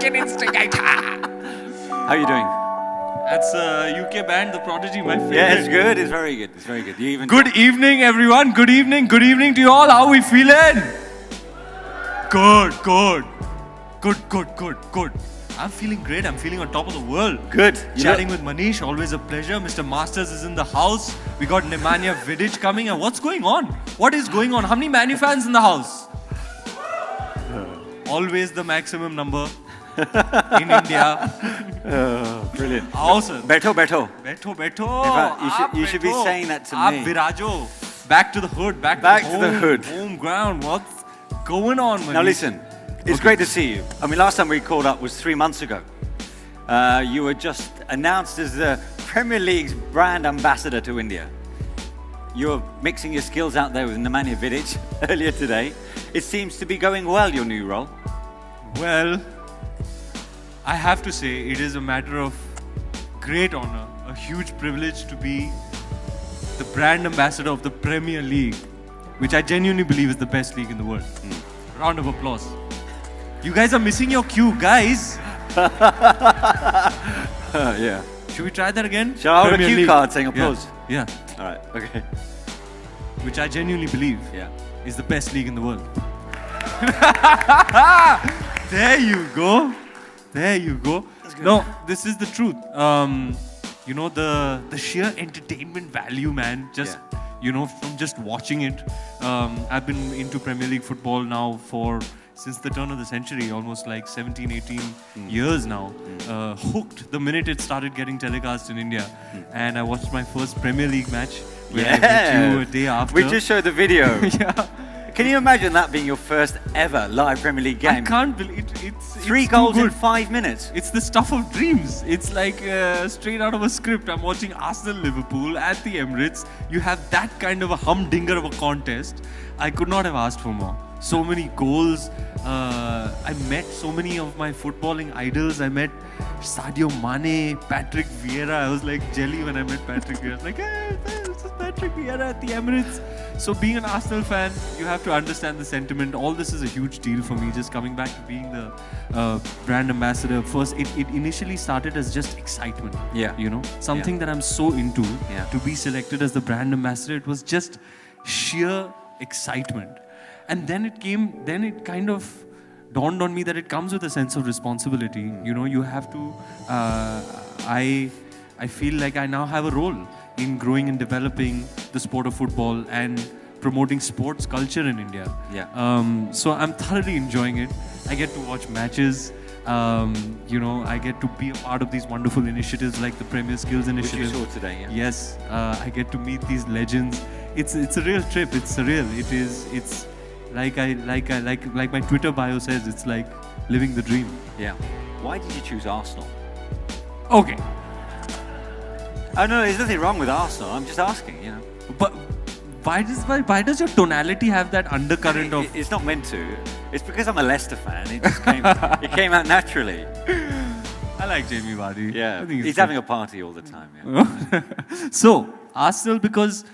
Asian instigator. How are you doing? That's a UK band, The Prodigy, my favorite. Yeah, it's good. It's very good. It's very good. You even Good evening, everyone. Good evening. Good evening to you all. How are we feeling? Good. I'm feeling great. I'm feeling on top of the world. Good. Chatting with Manish, always a pleasure. Mr. Masters is in the house. We got Nemanja Vidic coming. And what's going on? What is going on? How many Manu fans in the house? Always the maximum number in India. Brilliant. Awesome. Beto. Beto. In fact, you should be saying that to me. Virajo. Back to the hood. Back to the hood. Home ground. What's going on, Manish? Now listen, it's great to see you. I mean, last time we called up was 3 months ago. You were just announced as the Premier League's brand ambassador to India. You're mixing your skills out there with Nemanja Vidic earlier today. It seems to be going well, your new role. Well, I have to say it is a matter of great honor, a huge privilege to be the brand ambassador of the Premier League, which I genuinely believe is the best league in the world. Round of applause. You guys are missing your cue, guys. Yeah. Should we try that again? Shall I hold a Premier cue League. card saying applause? Yeah. All right, okay. Which I genuinely believe is the best league in the world. There you go. No, this is the truth. You know, the sheer entertainment value, man. Just you know, from just watching it. I've been into Premier League football now since the turn of the century, almost like 17, 18 years now. Hooked the minute it started getting telecast in India. And I watched my first Premier League match where I met you a day after. We just showed the video. Yeah. Can you imagine that being your first ever live Premier League game? I can't believe it's 3 goals in 5 minutes. It's the stuff of dreams. It's like straight out of a script. I'm watching Arsenal-Liverpool at the Emirates. You have that kind of a humdinger of a contest. I could not have asked for more. So many goals. I met so many of my footballing idols. I met Sadio Mane, Patrick Vieira. I was like jelly when I met Patrick Vieira. I was like, hey, this is Patrick Vieira at the Emirates. So being an Arsenal fan, you have to understand the sentiment. All this is a huge deal for me. Just coming back to being the brand ambassador. First, it initially started as just excitement. Yeah. You know, something that I'm so into. Yeah. To be selected as the brand ambassador, it was just sheer excitement. And then it kind of dawned on me that it comes with a sense of responsibility. You know, you have to, I feel like I now have a role in growing and developing the sport of football and promoting sports culture in India. Yeah. So I'm thoroughly enjoying it. I get to watch matches. You know, I get to be a part of these wonderful initiatives like the Premier Skills Initiative. Which you saw today, yeah. Yes. I get to meet these legends. It's a real trip. It's surreal. It's like my Twitter bio says, it's like living the dream. Yeah. Why did you choose Arsenal? Okay. Oh no, there's nothing wrong with Arsenal. I'm just asking, you know. But why does your tonality have that undercurrent of? It's not meant to. It's because I'm a Leicester fan. It just came. It came out naturally. I like Jamie Vardy. Yeah. I think He's having a party all the time. Yeah. So Arsenal, because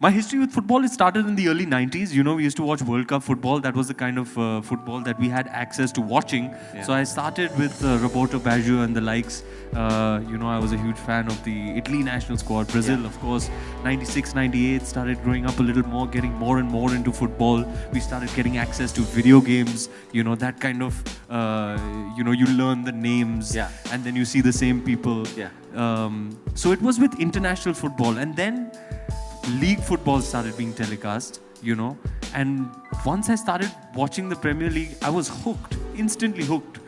my history with football, it started in the early 90s. You know, we used to watch World Cup football. That was the kind of football that we had access to watching. Yeah. So I started with Roberto Baggio and the likes. You know, I was a huge fan of the Italy national squad. Brazil, of course, 96, 98, started growing up a little more, getting more and more into football. We started getting access to video games. You know, that kind of, you know, you learn the names. Yeah. And then you see the same people. Yeah. So it was with international football. And then league football started being telecast, you know, and once I started watching the Premier League, I was hooked, instantly hooked.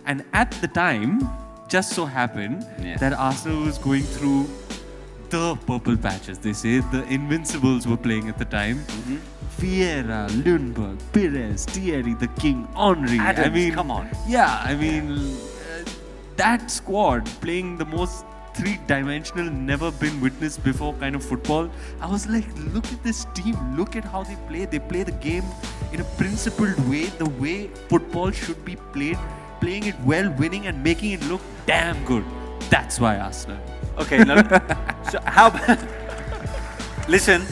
And at the time, just so happened that Arsenal was going through the purple patches. They say the Invincibles were playing at the time. Vieira, Lundberg, Pires, Thierry, the King, Henry. Adams, I mean, come on. Yeah, I mean, that squad playing the most three-dimensional, never been witnessed before kind of football. I was like, look at this team, look at how they play. They play the game in a principled way, the way football should be played, playing it well, winning and making it look damn good. That's why Arsenal. Okay, no, so how about... Listen,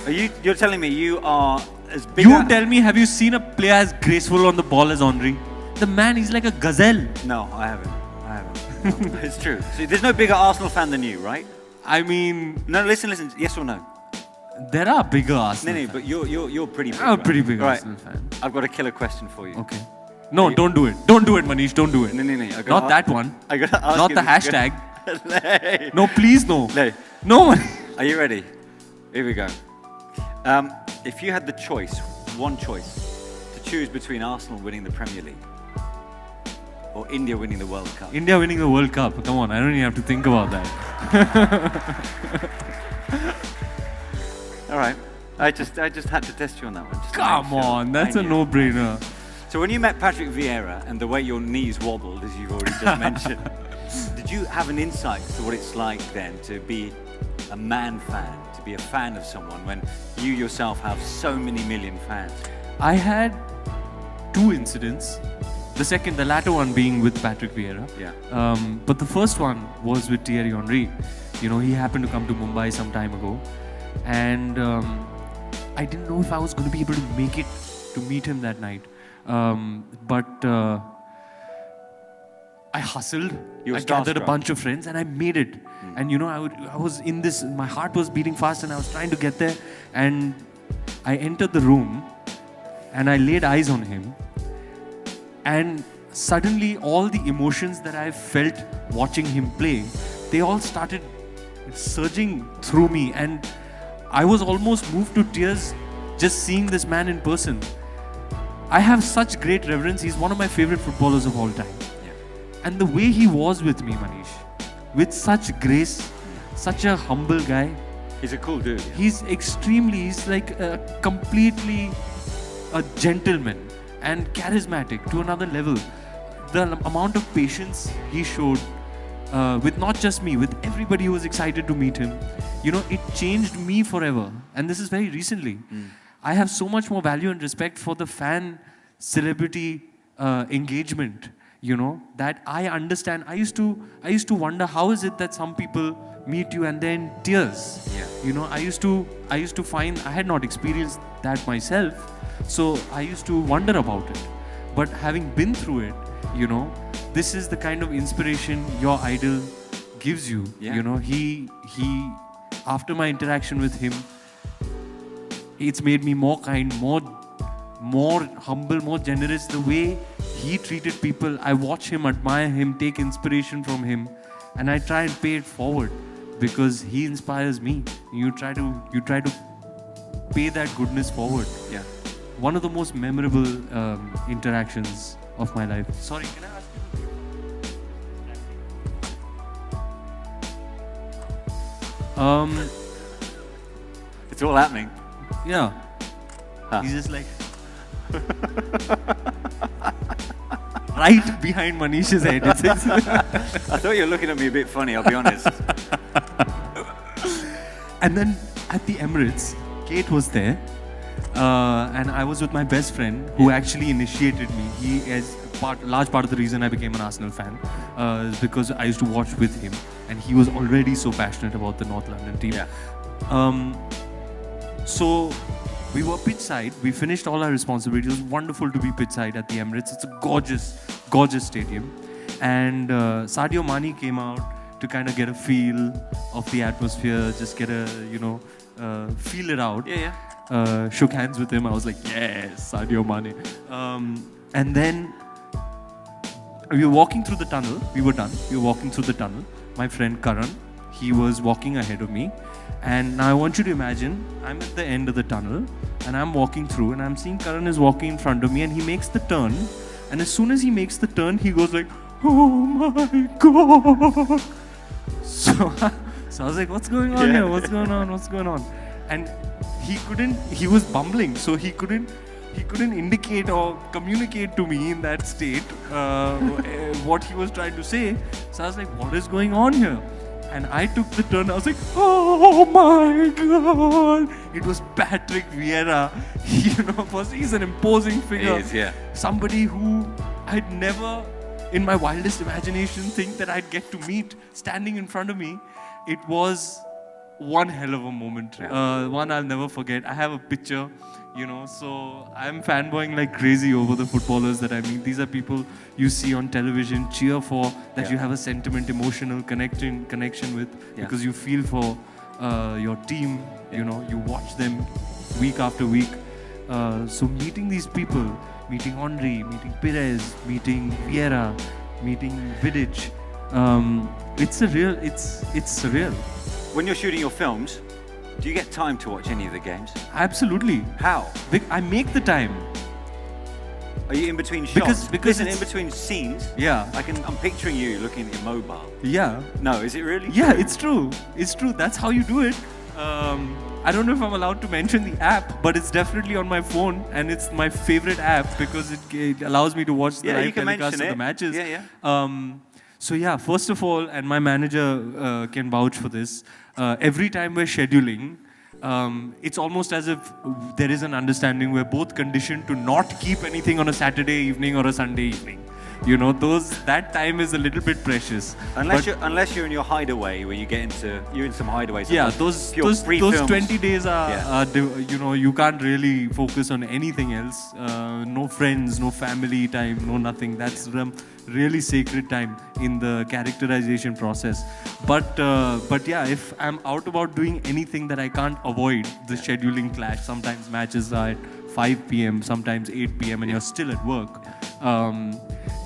you're telling me you are as big You tell me, have you seen a player as graceful on the ball as Henry? The man, he's like a gazelle. No, I haven't. No, it's true. See, there's no bigger Arsenal fan than you, right? I mean, No, listen. Yes or no? there are bigger Arsenal No, fans. but you're pretty big. I'm a right? pretty big Right. Arsenal fan. I've got a killer question for you. Okay. No, don't do it. Don't do it, Manish. Don't do it. No. Not that one. I gotta ask Not you the this. hashtag. No. No, please, no. No. No. Are you ready? Here we go. If you had the choice, one choice, to choose between Arsenal winning the Premier League or India winning the World Cup, India winning the World Cup. Come on, I don't even have to think about that. all right. I just had to test you on that one. just to make Come sure. on, that's I a knew. no-brainer. So when you met Patrick Vieira and the way your knees wobbled, as you've already just mentioned, did you have an insight to what it's like then to be a man fan, to be a fan of someone when you yourself have so many million fans? I had 2 incidents. The latter one being with Patrick Vieira. Yeah. But the first one was with Thierry Henry. You know, he happened to come to Mumbai some time ago. And I didn't know if I was going to be able to make it to meet him that night. But I hustled. You were I gathered a starstruck. bunch of friends and I made it. And you know, I was in this, my heart was beating fast and I was trying to get there. And I entered the room and I laid eyes on him. And suddenly all the emotions that I felt watching him play, they all started surging through me. And I was almost moved to tears just seeing this man in person. I have such great reverence. He's one of my favorite footballers of all time. Yeah. And the way he was with me, Manish, with such grace, such a humble guy. He's a cool dude. Yeah. He's like completely a gentleman and charismatic to another level. The amount of patience he showed with not just me, with everybody who was excited to meet him, you know, it changed me forever. And this is very recently. I have so much more value and respect for the fan celebrity engagement, you know, that I understand. I used to wonder, how is it that some people meet you and they're in tears? Yeah. You know, I used to find, I had not experienced that myself, so I used to wonder about it. But having been through it, you know, this is the kind of inspiration your idol gives you. Yeah. You know, he after my interaction with him, it's made me more kind, more humble, more generous. The way he treated people, I watch him, admire him, take inspiration from him, and I try and pay it forward because he inspires me. You try to pay that goodness forward. Yeah. One of the most memorable interactions of my life. Sorry, can I ask you? It's all happening. Yeah. Huh. He's just like right behind Manish's head. I thought you were looking at me a bit funny, I'll be honest. And then at the Emirates, Kate was there, and I was with my best friend who actually initiated me. He is large part of the reason I became an Arsenal fan is because I used to watch with him, and he was already so passionate about the North London team. Yeah. So we were pitchside. We finished all our responsibilities. It was wonderful to be pitchside at the Emirates. It's a gorgeous, gorgeous stadium. And Sadio Mane came out to kind of get a feel of the atmosphere, just get a, feel it out. Yeah. Shook hands with him. I was like, yes, Sadio Mane. And then we were walking through the tunnel. We were done. We were walking through the tunnel. My friend Karan, he was walking ahead of me. And now I want you to imagine, I'm at the end of the tunnel and I'm walking through and I'm seeing Karan is walking in front of me and he makes the turn. And as soon as he makes the turn, he goes like, oh my God. So I was like, what's going on here? What's going on? What's going on? And he was bumbling, so he couldn't indicate or communicate to me in that state what he was trying to say. So I was like, what is going on here? And I took the turn. I was like, oh my God. It was Patrick Vieira. He's an imposing figure. He is, yeah. Somebody who I'd never, in my wildest imagination, think that I'd get to meet standing in front of me. It was one hell of a moment. Yeah. One I'll never forget. I have a picture, so I'm fanboying like crazy over the footballers that I meet. These are people you see on television, cheer for, that you have a sentiment, emotional connection with, because you feel for your team. You watch them week after week. So meeting these people, meeting Henry, meeting Perez, meeting Vieira, meeting Vidic, it's surreal. When you're shooting your films, do you get time to watch any of the games? Absolutely. How? I make the time. Are you in between shots? Because Listen, in it's- between scenes. Yeah. I'm picturing you looking at your mobile. Yeah. No, is it really? Yeah, it's true. It's true. That's how you do it. I don't know if I'm allowed to mention the app, but it's definitely on my phone, and it's my favorite app because it allows me to watch the Yeah, you live can telecast mention of the it. matches. Yeah. So yeah, first of all, and my manager can vouch for this, every time we're scheduling, it's almost as if there is an understanding we're both conditioned to not keep anything on a Saturday evening or a Sunday evening. That time is a little bit precious. Unless you're in your hideaway where you're in some hideaways. Yeah, those 20 days are you can't really focus on anything else. No friends, no family time, no nothing. That's really sacred time in the characterization process. But yeah, if I'm out about doing anything that I can't avoid, the scheduling clash. Sometimes matches are at 5 p.m., sometimes 8 p.m. and you're still at work.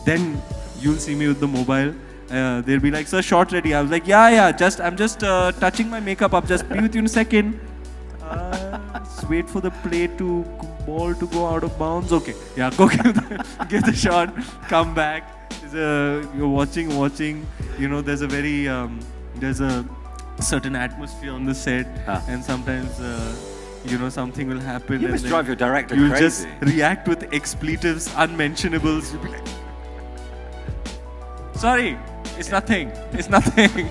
Then you'll see me with the mobile. They'll be like, "Sir, shot ready." I was like, "Yeah. I'm just touching my makeup up. Just be with you in a second. Just wait for the ball to go out of bounds. Okay, yeah, go give the shot. Come back. You're watching. There's a certain atmosphere on the set, and sometimes. Something will happen. You must drive your director you'll crazy. Just react with expletives, unmentionables. You'll be like, sorry, it's nothing. It's nothing.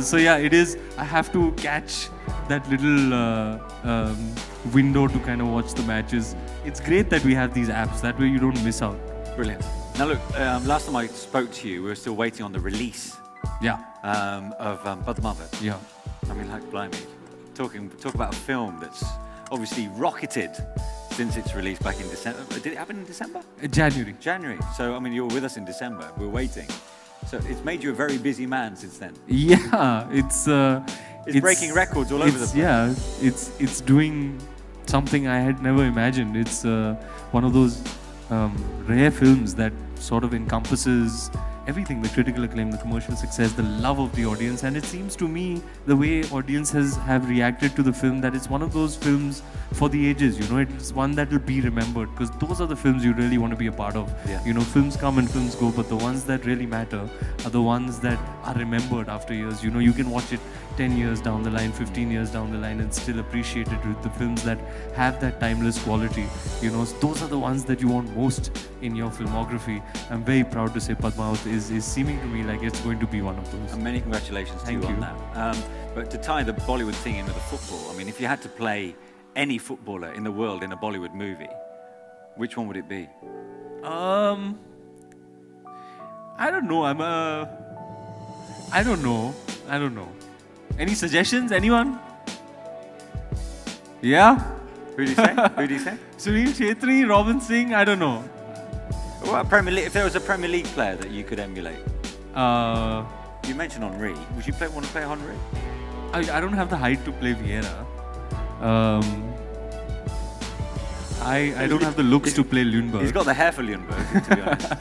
So yeah, it is. I have to catch that little window to kind of watch the matches. It's great that we have these apps. That way you don't miss out. Brilliant. Now look, last time I spoke to you, we were still waiting on the release. Yeah. Of Padmavat. Yeah. I mean, like, blimey. Talk about a film that's obviously rocketed since its release back in December. Did it happen in December? January. January. So, I mean, you were with us in December. We were waiting. So it's made you a very busy man since then. Yeah, it's breaking records all over the place. Yeah, it's doing something I had never imagined. It's one of those rare films that sort of encompasses everything, the critical acclaim, the commercial success, the love of the audience. And it seems to me, the way audiences have reacted to the film, that it's one of those films for the ages. It's one that will be remembered, because those are the films you really want to be a part of. Yeah. Films come and films go, but the ones that really matter are the ones that are remembered after years. You can watch it 10 years down the line, 15 years down the line, and still appreciate it. With the films that have that timeless quality, those are the ones that you want most in your filmography. I'm very proud to say Padmavat is seeming to me like it's going to be one of those. And many congratulations to you on that. But to tie the Bollywood thing in with the football, I mean, if you had to play any footballer in the world in a Bollywood movie, which one would it be? I don't know. I don't know. Any suggestions? Anyone? Yeah? Who do you say? Who do you say? Sunil Chhetri, Robin Singh, I don't know. Well, if there was a Premier League player that you could emulate. You mentioned Henry. Would you want to play Henry? I don't have the height to play Vieira. I don't have the looks to play Lundberg. He's got the hair for Lundberg, to be honest.